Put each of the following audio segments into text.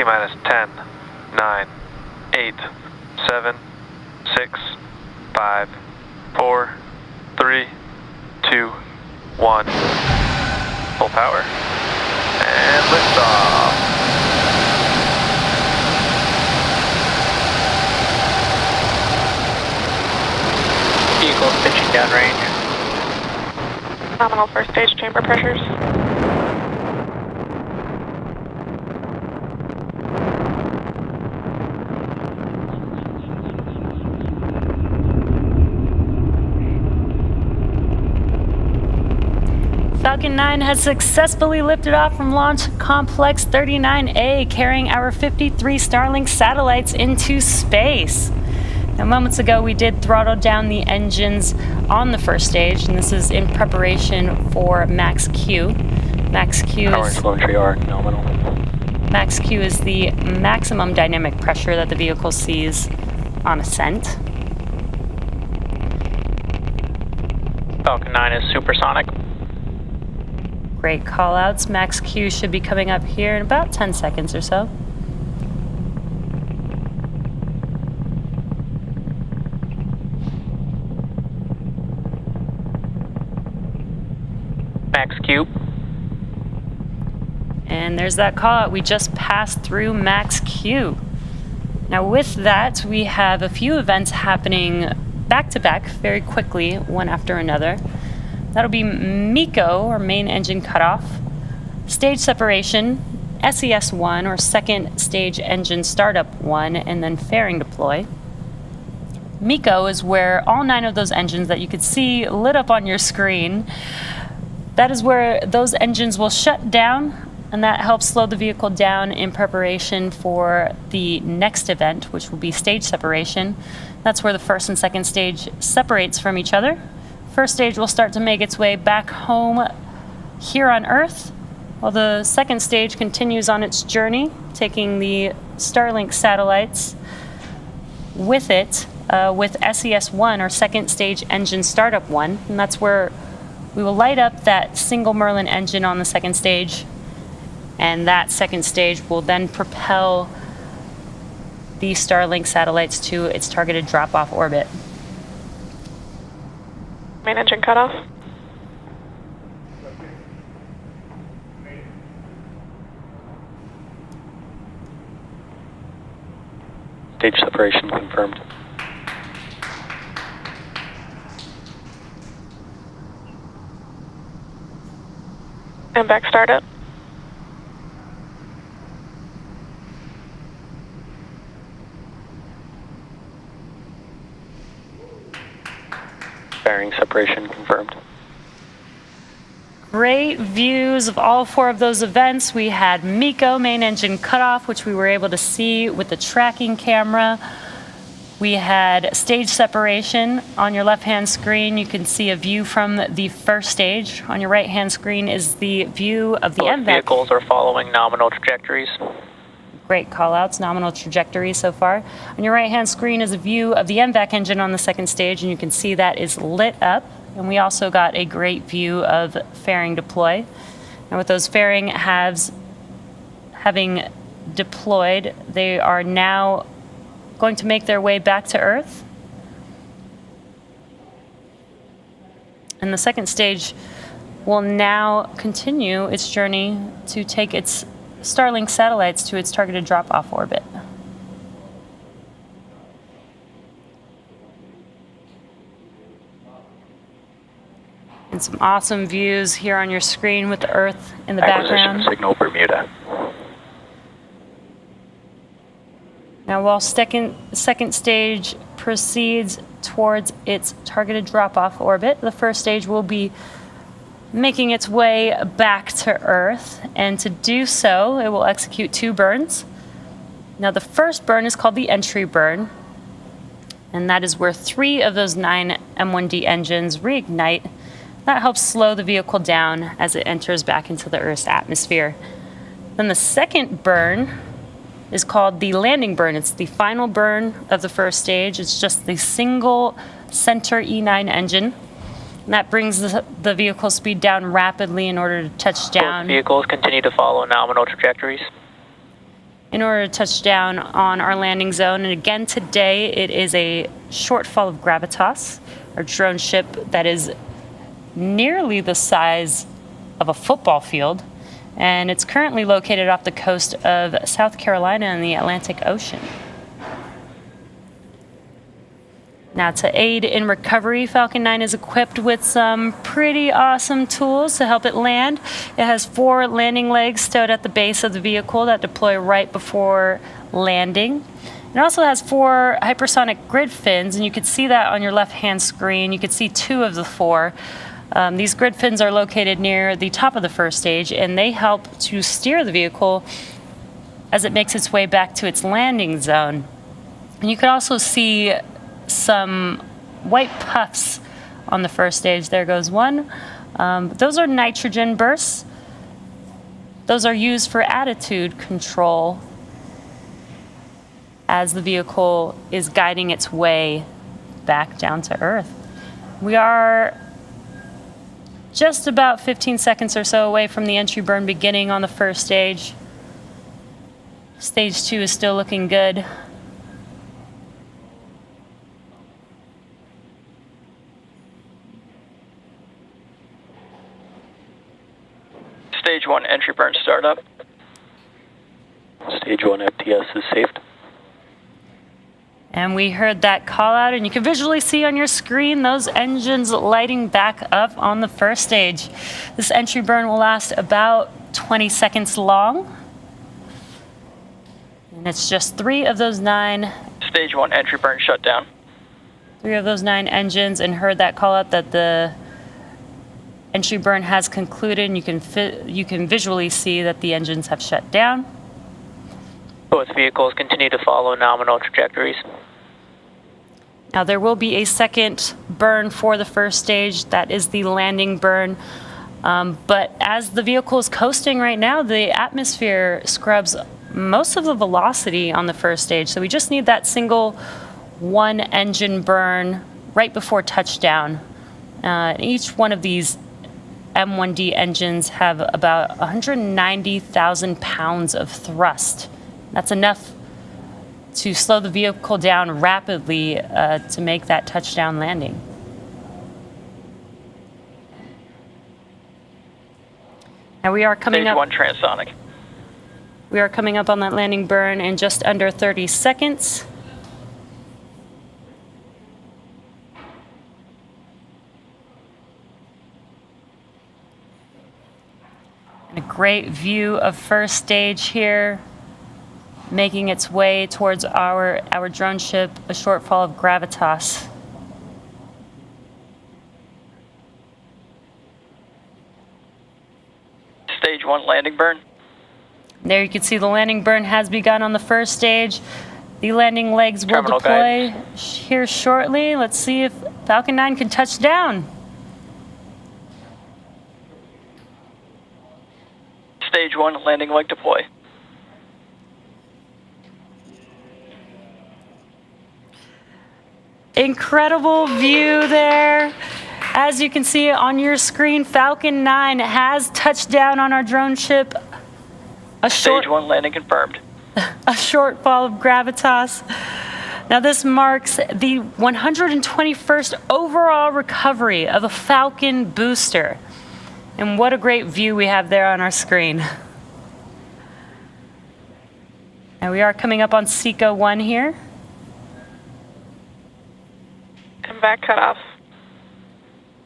T-minus 10, 9, 8, 7, 6, 5, 4, 3, 2, 1. Full power. And liftoff. Vehicle's pitching downrange. Nominal first stage chamber pressures. Falcon 9 has successfully lifted off from Launch Complex 39A, carrying our 53 Starlink satellites into space. Now, moments ago, we did throttle down the engines on the first stage, and this is in preparation for Max Q. Max Q Power and telemetry are nominal. Max Q is the maximum dynamic pressure that the vehicle sees on ascent. Falcon 9 is supersonic. Great callouts. Max Q should be coming up here in about 10 seconds or so. Max Q. And there's that call out. We just passed through Max Q. Now with that, we have a few events happening back to back very quickly, one after another. That'll be MECO, or main engine cutoff, stage separation, SES-1, or second stage engine startup 1, and then fairing deploy. MECO is where all 9 of those engines that you could see lit up on your screen, that is where those engines will shut down, and that helps slow the vehicle down in preparation for the next event, which will be stage separation. That's where the first and second stage separates from each other. First stage will start to make its way back home here on Earth, while the second stage continues on its journey, taking the Starlink satellites with it, with SES-1, or second stage engine startup 1, and that's where we will light up that single Merlin engine on the second stage, and that second stage will then propel the Starlink satellites to its targeted drop-off orbit. Main engine cutoff. Stage separation confirmed. And back startup. Fairing separation confirmed. Great views of all 4 of those events. We had MECO, main engine cutoff, which we were able to see with the tracking camera. We had stage separation. On your left-hand screen, you can see a view from the first stage. On your right-hand screen is the view of the Both MVAC. vehicles are following nominal trajectories. Great call-outs, nominal trajectory so far. On your right-hand screen is a view of the MVAC engine on the second stage, and you can see that is lit up. And we also got a great view of fairing deploy. And with those fairing halves having deployed, they are now going to make their way back to Earth. And the second stage will now continue its journey to take its Starlink satellites to its targeted drop-off orbit. And some awesome views here on your screen with the Earth in the background. Signal Bermuda. Now, while second stage proceeds towards its targeted drop-off orbit, the first stage will be making its way back to Earth, and to do so, it will execute 2 burns. Now, the first burn is called the entry burn, and that is where 3 of those 9 M1D engines reignite. That helps slow the vehicle down as it enters back into the Earth's atmosphere. Then the second burn is called the landing burn. It's the final burn of the first stage. It's just the single center E9 engine. And that brings the vehicle speed down rapidly in order to touch down. Both vehicles continue to follow nominal trajectories. in order to touch down on our landing zone. And again, today it is a Shortfall of Gravitas, our drone ship that is nearly the size of a football field. And it's currently located off the coast of South Carolina in the Atlantic Ocean. Now, to aid in recovery, Falcon 9 is equipped with some pretty awesome tools to help it land. It has 4 landing legs stowed at the base of the vehicle that deploy right before landing. It also has 4 hypersonic grid fins, and you can see that on your left-hand screen. You can see 2 of the 4. These grid fins are located near the top of the first stage, and they help to steer the vehicle as it makes its way back to its landing zone. And you can also see some white puffs on the first stage. There goes one. Those are nitrogen bursts. Those are used for attitude control as the vehicle is guiding its way back down to Earth. We are just about 15 seconds or so away from the entry burn beginning on the first stage. Stage 2 is still looking good. Stage 1 entry burn startup. Stage 1 FTS is saved. And we heard that call out, and you can visually see on your screen those engines lighting back up on the first stage. This entry burn will last about 20 seconds long. And it's just 3 of those 9. Stage 1 entry burn shut down. 3 of those 9 engines, and heard that call out that the entry burn has concluded, and you can visually see that the engines have shut down. Both vehicles continue to follow nominal trajectories. Now there will be a second burn for the first stage. That is the landing burn. But as the vehicle is coasting right now, the atmosphere scrubs most of the velocity on the first stage. So we just need that single 1 engine burn right before touchdown. Each one of these M1D engines have about 190,000 pounds of thrust. That's enough to slow the vehicle down rapidly to make that touchdown landing. Now we are coming Stage up. 1 transonic. We are coming up on that landing burn in just under 30 seconds. And a great view of first stage here, making its way towards our drone ship, a Shortfall of Gravitas. Stage 1 landing burn. There you can see the landing burn has begun on the first stage. The landing legs will Terminal deploy guidance. here shortly. Let's see if Falcon 9 can touch down. Stage 1 landing leg deploy. Incredible view there. As you can see on your screen, Falcon 9 has touched down on our drone ship. Stage 1 landing confirmed. A Shortfall of Gravitas. Now this marks the 121st overall recovery of a Falcon booster. And what a great view we have there on our screen. And we are coming up on SECO 1 here. Come back cut off.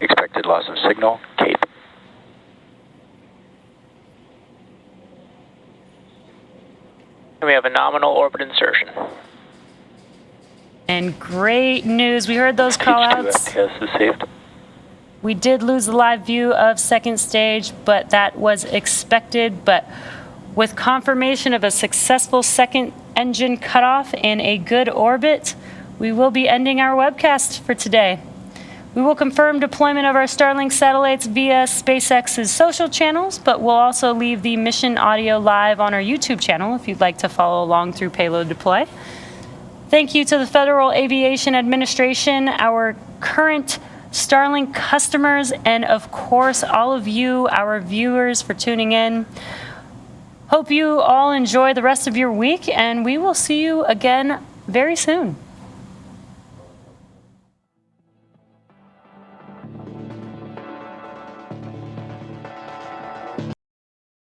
Expected loss of signal, Cape. And we have a nominal orbit insertion. And great news, we heard those call outs. Stage 2 FTS is saved. We did lose the live view of second stage, but that was expected. But with confirmation of a successful second engine cutoff and a good orbit, we will be ending our webcast for today. We will confirm deployment of our Starlink satellites via SpaceX's social channels, but we'll also leave the mission audio live on our YouTube channel if you'd like to follow along through payload deploy. Thank you to the Federal Aviation Administration, our current Starlink customers, and of course all of you, our viewers, for tuning in. Hope you all enjoy the rest of your week, and we will see you again very soon.